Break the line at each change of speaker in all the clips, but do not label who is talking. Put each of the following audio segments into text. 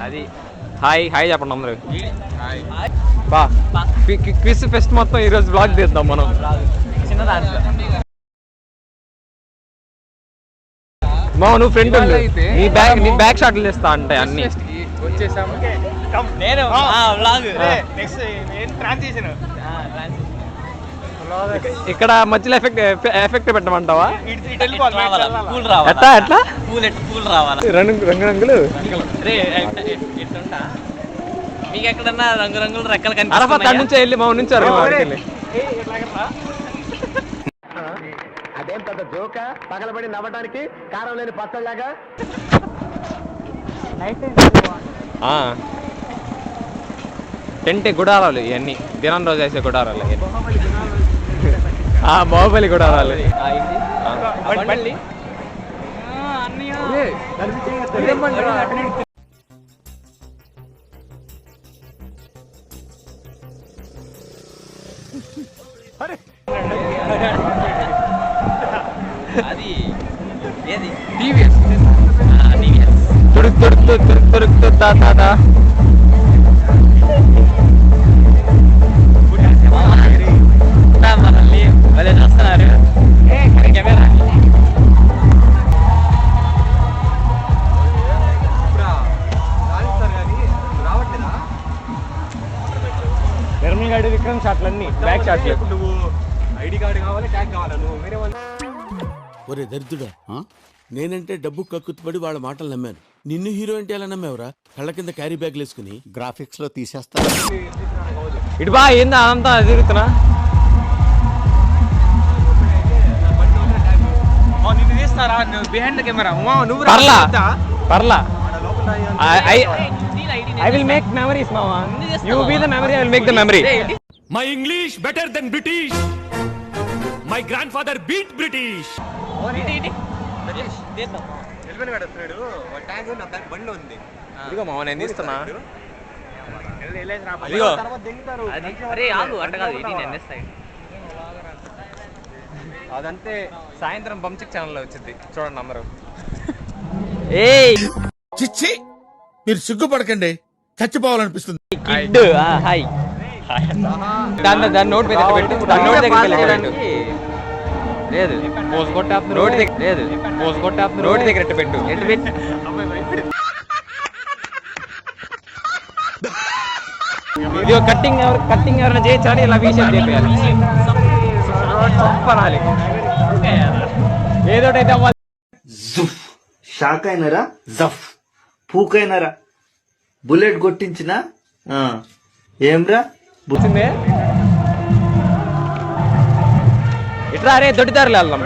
అది hi hi చెప్పండి అందరూ. బా క్విజ్ ఫెస్ట్ మొత్తం ఈరోజు బ్లాగ్ తీద్దాం మనం. చిన్న దాంట్లో మా నువ్వు ఫ్రెండ్ ఉండు, నీ బ్యాక్ షాట్లు ఇస్తా అంటే అన్ని వచ్చేసాము. నేను ఇక్కడ మధ్యలో ఎఫెక్ట్ పెట్టమంటావా? ఎట్లా ఎట్లా రంగురంగులు
మీకు ఎక్కడన్నా రంగురంగులు రెక్కలు
అరఫత్ నుంచి వెళ్ళి మా నుంచి
అదేం పెద్ద జోక పగలబడి నవ్వడానికి కారం లేని పచ్చలాగా.
టెంట్ గుడారాలు ఇవన్నీ దినం రోజు వేసే గుడారాలు, బాహుబలి గుడారాలు.
అది ఏది
తురుకు తురుకు తురుకు తురుకు తాత
మనల్ని భలే చేస్తున్నారు. కెమెరా
నిర్మల్ గాడి విక్రమ్ షాట్లన్నీ బ్యాక్ షాట్లు.
నువ్వు ఐడి కార్డు కావాలి, ట్యాగ్ కావాలా? నువ్వు వేరే వాళ్ళు.
ఒరే దరిద్రుడా, నేనంటే డబ్బు కక్కుతుపడి వాళ్ళ మాటలు నమ్మాను. నిన్ను హీరో అంటే ఎలా నమ్మావురా? కళ్ళ కింద క్యారీ బ్యాగ్లు వేసుకుని
గ్రాఫిక్స్ లో తీసేస్తా.
ఇటు బా ఏందా అంతా తిరుగుతున్నా.
నిన్ను తీస్తారా బిహైండ్ ద కెమెరా? నువ్వు
పర్లా I will make memories, Mama. You be the memory, I will make the memory.
My English better than British. My grandfather beat British.
ఇదిగో మామ నేను తీస్తున్నా. అదంతే సాయంత్రం బంచిక్ ఛానల్లో వచ్చింది చూడండి అందరూ.
చిచ్చి మీరు సిగ్గుపడకండి, చచ్చిపోవాలనిపిస్తుంది.
హాయ్ దాని నోట్ మీద పెట్టు, దాని నోట్ దగ్గర పెట్టు. లేదు పోజ్ కొట్టే నోటి దగ్గర లేదు, పోజ్ కొట్టే నోటి దగ్గర ఎట్టు పెట్టు. ఎట్టు పెట్టు ఇది కట్టింగ్ ఎవరైనా చేయించాలి, ఇలా వీషేప్ చేయాలి, చెప్పనాలి, ఏదోటైతే అవ్వాలి.
షాక్ అయినరా? జఫ్ పూకైనరా? బుల్లెట్ కొట్టించినా ఏమ్రా
బుచ్చిందే ఇట్లా అరే దొడ్డిదారులు వెళ్దాం.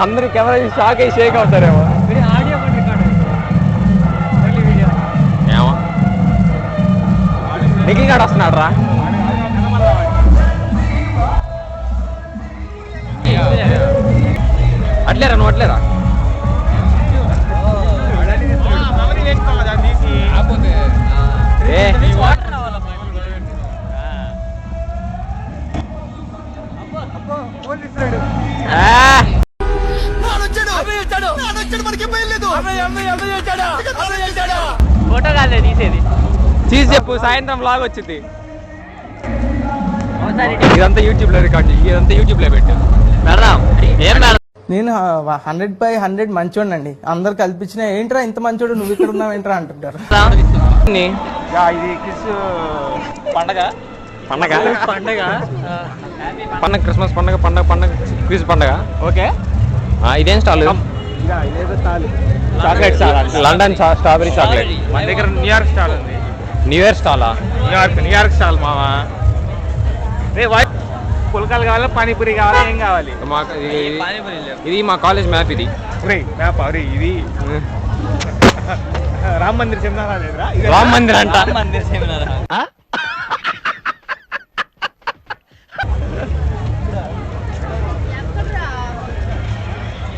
అందరూ కెమెరా షాక్ అయ్యి షేక్ అవుతారేమో. ఏమో నిఖిల్ గాడు వస్తున్నాడు రా. అట్లేరా నువ్వు అట్లేరా?
ఫోటో కాదు తీసేది.
తీసి చెప్పు, సాయంత్రం లాగ్ వచ్చింది. ఇదంతా యూట్యూబ్ లో రికార్డ్, ఇదంతా యూట్యూబ్ లో పెట్టు.
నేను 100/100 మంచోడండి. అందరు కల్పించిన ఏంట్రా ఇంత మంచోడు, నువ్వు ఇక్కడ ఉన్నావు ఏంట్రా అంటుంటారు.
ఇది కిస్ పండగ పండగ పండగ పండగ క్రిస్మస్ పండగ పండగ పండగ క్విజ్ పండగ. ఓకే ఇదేం stall? Chocolate London strawberry chocolate. మన దగ్గర న్యూయార్క్ స్టాల్ ఉంది. న్యూయార్క్ స్టాలా? న్యూయార్క్ స్టాల్ మావా. పుల్కాలు కావాలా, పానీపూరి కావాలా, ఏం కావాలి? ఇది మా కాలేజ్ మ్యాప్. ఇది మ్యాప్ ఇది రామ్ మందిర్ సెమినార్. రామ్ మందిర్ అంట.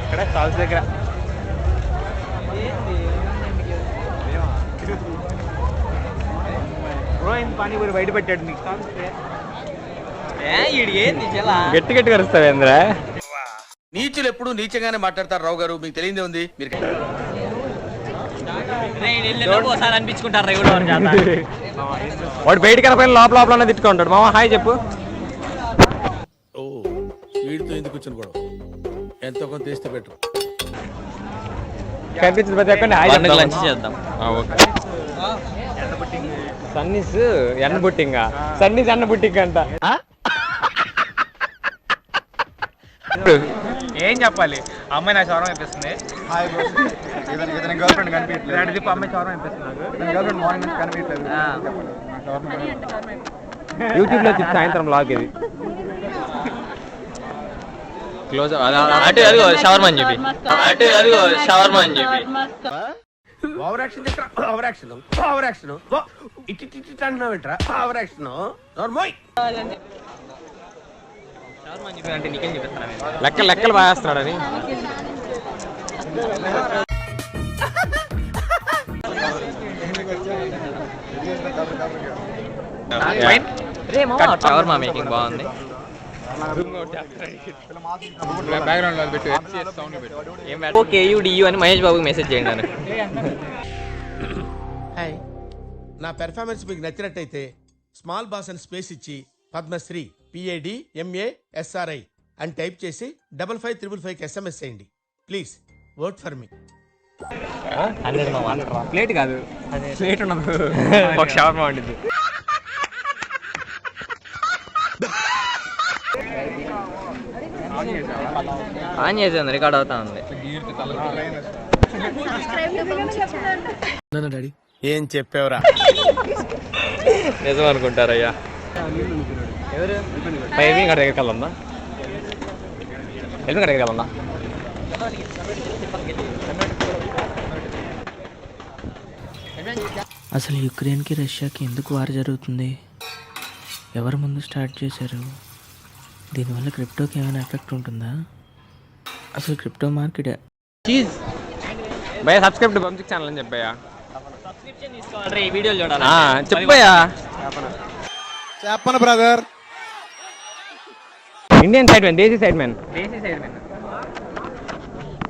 ఇక్కడ స్టాల్స్ దగ్గర పానీపూరి బయట పెట్టాడు. నీకు గట్టి గట్టి కరుస్తావేంద్ర?
నీచులు ఎప్పుడు నీచంగానే మాట్లాడతారు రావు గారు, మీకు తెలియదే ఉంది. మీరు
ఒకసారి అనిపించుకుంటారు ఎవడో అని చేత.
వాడు బయటికి వెళ్ళిపోయిన లోపల తిట్టుకుంటాడు. మామ హాయ్ చెప్పు.
ఓ వీడితో ఎందుకు వచ్చిన గొడవ? ఎంతో కొంత తీస్తే బెటర్.
కనిపించింది ప్రతి ఒక్కరిని హాయ్
పండుగ
చెప్తాం.
లంచ్ చేద్దాం.
ఓకే. సన్నీస్ ఎన్న బుట్టింగా, సన్నీస్ ఎన్న బుట్టింగ్ అంట.
ఏం చెప్పాలి? అమ్మాయి నా షవరం అయిపోతుంది. గర్ల్ ఫ్రెండ్ కనిపించలేదు. అమ్మాయి షవరం అయిపోతుంది. గర్ల్ ఫ్రెండ్ మార్నింగ్ నుంచి కనిపించలేదు.
యూట్యూబ్ లో సాయంత్రం లాగ్ ఇది క్లోజ్.
అటు అదిగో షవర్మా అని చెప్పి, అటు అదిగో షవర్మా అని చెప్పి.
Over action over action over action ఇటు అంటున్నావు ఏంట్రా? Over action నోర్మోయ్.
షవర్మా అని చెప్పి అంటే నీకేం చెప్పేస్తాను.
లెక్కలు బాగా వేస్తున్నాడని.
షవర్మా మేకింగ్ బాగుంది.
బ్యాక్గ్రౌండ్ లో పెట్టు.
ఓకే యూడియు అని మహేష్ బాబుకి మెసేజ్ చేయండి అని.
హాయ్, నా పెర్ఫార్మెన్స్ మీకు నచ్చినట్టయితే స్మాల్ బాస్ అని స్పేస్ ఇచ్చి పద్మశ్రీ PADMASRI అని టైప్ చేసి 555555కి SMS చేయండి please. Work for me.
Plate కాదు, ప్లేట్ ఉన్నది ఒక షవర్మా వండింది.
ఆన్ చేసింది, రికార్డ్ అవుతా ఉంది.
డాడీ ఏం చెప్పావురా?
నిజం అనుకుంటారయ్యా. ఎవరు ఎల్విన్ గారి దగ్గరికి వెళ్దా? ఎల్విన్ గారి దగ్గరికి వెళ్దా?
అసలు యుక్రెయిన్కి రష్యాకి ఎందుకు వార్ జరుగుతుంది? ఎవరు ముందు స్టార్ట్ చేశారు? దీనివల్ల క్రిప్టోకి ఏమైనా ఎఫెక్ట్ ఉంటుందా? అసలు క్రిప్టో మార్కెట్
భయ్యా సబ్స్క్రైబ్ టు బంజిక్ ఛానల్ అని చెప్పయ్యా.
ఈ వీడియోలు చూడాలి.
చెప్పయ్యా.
చెప్పను brother.
Indian side man, desi side man.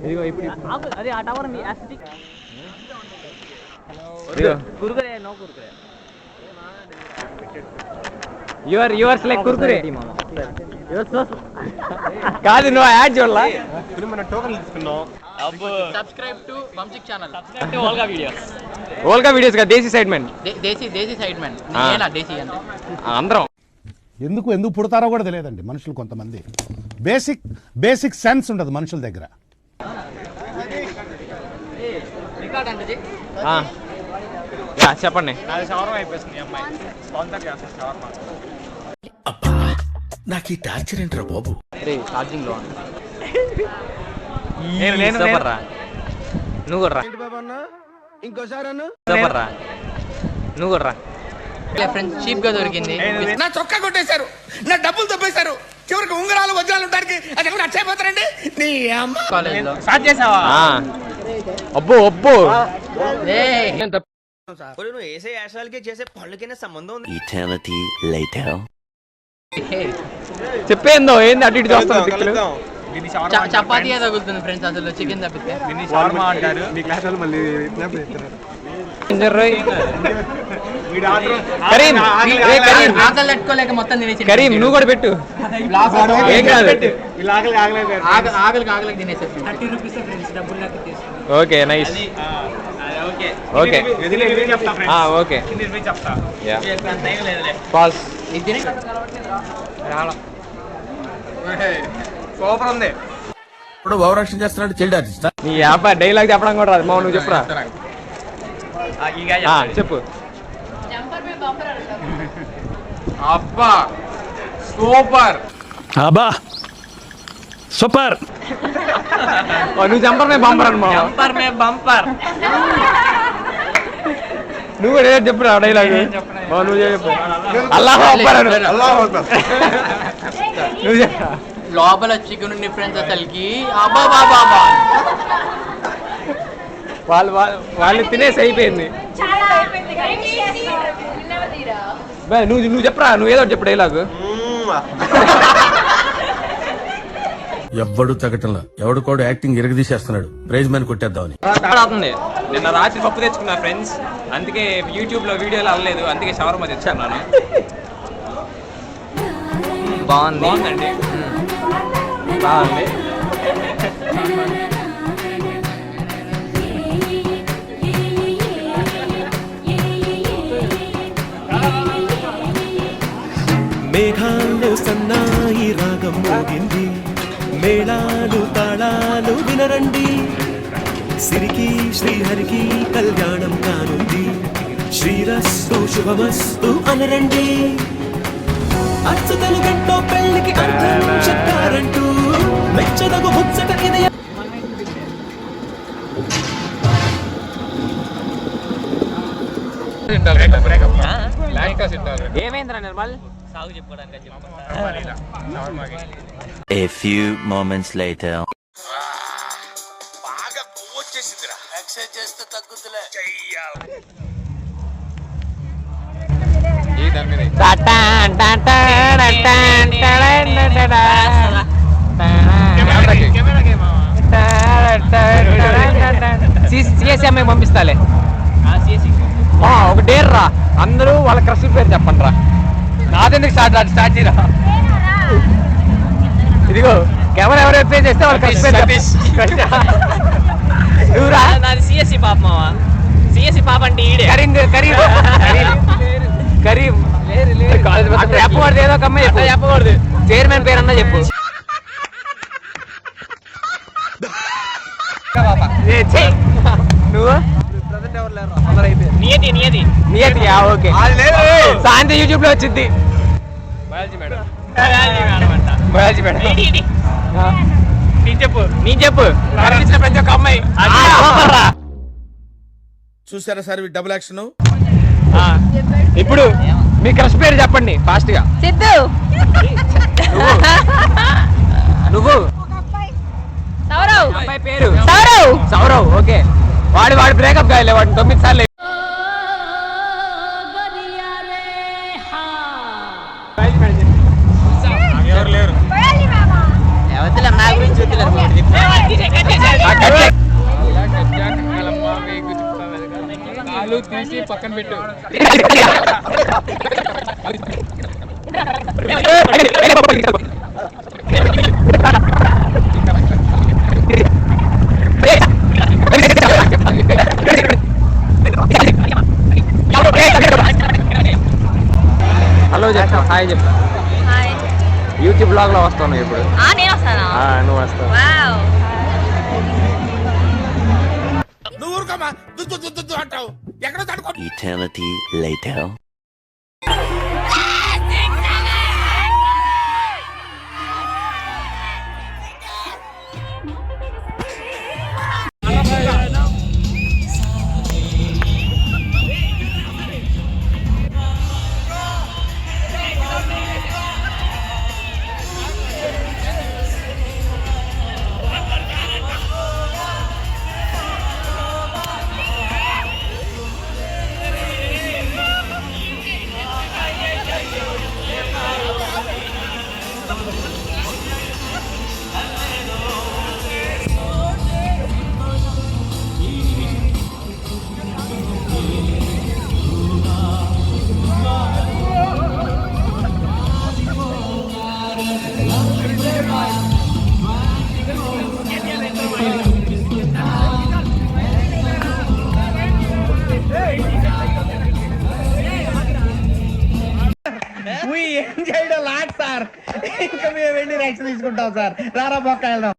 ఇదిగో ఇప్పుడు
అదే ఆ టవర్ మీ అసిటిక్
ఇదిగో
Kurkure no Kurkure.
Yours like Kurkure కాదు, నువ్వు యాడ్ చూడాలా?
మనం టోకెన్ తీసుకున్నాం.
సబ్స్క్రైబ్ టు బంజిక్ channel, subscribe to Olga videos.
Olga videos కదా, desi side man.
Desi side man. నేనా దేశీ అంటే
అందరం.
ఎందుకు పుడతారో కూడా తెలియదండి మనుషులు. కొంతమంది బేసిక్ సెన్స్ ఉండదు మనుషుల దగ్గర.
రికార్డ్ అంటే
చెప్పండి.
నాది షవరం అయిపోతుంది. అమ్మాయి స్పాన్సర్ చేస్తాను షవర్మా.
అబ్బా నాకు ఈ టార్చర్ ఏంట్రా బాబు?
ఛార్జింగ్ లో
నేను
సూపర్ రా. నువ్వు కూడా రా.
ఇంకోసారి
సూపర్ రా. నువ్వు కూడా రా. ఫ్రెండ్స్ చీప్ గా దొరికింది.
నా చొక్కా కొట్టేశారు, నా డబ్బులు తప్పేశారు, చివరికి ఉంగరాలు వజ్రాలు ఉంటానికి అది కూడా అచ్చైపోతారండి. నీ అమ్మ
కాలేజ్ లో
స్టార్ట్ చేసావా?
అబ్బో
నువ్వు వేసే యాశాలకి చేసే పళ్ళకైనా సంబంధం ఉంది.
చెప్పేందో ఏంది అటు ఇటు చూస్తాను.
దీన్ని షవర్మా
చపాతీ తగులుతుంది ఫ్రెండ్స్, అసలు చికెన్ తప్పితే.
దీన్ని షవర్మా అంటారు. మీ క్లాస్ వాళ్ళు మళ్ళీ
ఆకలి తట్టుకోలేక మొత్తం తినేసి.
కరీం నువ్వు కూడా పెట్టు. ఏం కాదు.
ఆకలికి తినేసేసి. 30 రూపీస్ ఫ్రెండ్స్, డబ్బులు నాకు తీసుకో.
Okay nice. ఓకే ఓకే
చెప్తా.
పాస్.
ఇది తినే
సూపర్ ఉంది.
ఇప్పుడు ఓవర్ యాక్షన్ చేస్తున్నాడు చైల్డ్ ఆర్టిస్ట్.
నీ యాప డైలాగ్ చెప్పడం కూడా రాదు. మా నువ్వు చెప్పురా. చెప్పు.
అబ్బా సూపర్.
సూపర్.
నువ్వు జంపర్ మే బంపర్ అను.
బంపర్ మే బంపర్.
నువ్వు కూడా ఏదో చెప్పురా డైలాగ్. నువ్వు చెప్పు. అల్లాహ్ అక్బర్ అను. నువ్వు చెప్పు.
లోపల చికెన్ ఉంది ఫ్రెండ్స్ అసలుకి. అబ్బా బాబా
వాళ్ళు తినేసి అయిపోయింది. నువ్వు చెప్పురా, నువ్వు ఏదో చెప్పు డైలాగ్.
ఎవ్వడు తగ్గటంలా ఎవడికోడు యాక్టింగ్ ఎరగదీసేస్తున్నాడు. ప్రైజ్ మ్యాన్ కొట్టేద్దామని.
తేడా అవుతుంది. నిన్న రాత్రి పప్పు తెచ్చుకున్నా ఫ్రెండ్స్, అందుకే యూట్యూబ్ లో వీడియోలు అవ్వలేదు, అందుకే షవర్మా తెచ్చుకున్నాను. బాగుందండి, బాగుంది.
మేఘాల్లో సన్నాయి రాగం మోగింది, మేళాలు తాళాలు వినరండి, సిరికి శ్రీహరికి కళ్యాణం కానుంది, శ్రీరస్తు శుభమస్తు అనరండి. అచ్చతలు గంటో పెళ్లికి అర్థం చెప్పారంటూ మెచ్చదగు ముచ్చట ఇది.
ఏమైందిరా నిర్మల్?
సాగు చెప్పుకోవడానికి
A few moments later.
బాగా కొవ్వొచ్చేసిందిరా. ఎక్సర్సైజ్ చేస్తే తగ్గుతులే.
సిఎస్ఎంఐ పంపిస్తాలే. ఒక డేర్ రా, అందరూ వాళ్ళ క్రష్ పేరు చెప్పండి రా. నాదెందుకు స్టార్ట్ చేయరా. ఇదిగో కెమెరా ఎవరు పే చేస్తే వాళ్ళ క్రష్ పేరు నువ్వురా.
నాది సిఎస్సి పాప మావా. సిఎస్సి పాప అంటే ఈడే
కరీం చెప్పకూడదు. ఏదో ఒక అమ్మాయి చెప్పకూడదు. చైర్మన్ పేరు అన్నా చెప్పు. నువ్వు నియతి ఓకే. సాయంత్రం యూట్యూబ్ లో వచ్చింది. బయాలజీ మేడం నేను చెప్పు ప్రతి ఒక్క అమ్మాయి.
చూసారా సార్ డబుల్ యాక్షన్.
ఇప్పుడు మీ క్రష్ పేరు చెప్పండి ఫాస్ట్ గా.
సిద్ధు.
నువ్వు
సౌరవ్.
అమ్మాయి పేరు
సౌరవ్.
సౌరవ్ ఓకే. వాడు బ్రేకప్ కాయలే, వాడిని 9 సార్లు.
నా గురించి
తీసి పక్కన పెట్టు. హలో చెప్తా, హాయ్ చెప్తా. యూట్యూబ్ బ్లాగ్ లో వస్తాను ఇప్పుడు.
నేను వస్తానా?
నువ్వు వస్తావు.
నువ్వు ఊరుకోమా అంటావు. ఎక్కడో తడుకో.
Eternity later.
ఏం చేయడం లాట్ సార్. ఇంకా మేము వెళ్ళి రైట్స్ తీసుకుంటాం సార్. రారా పక్క వెళ్దాం.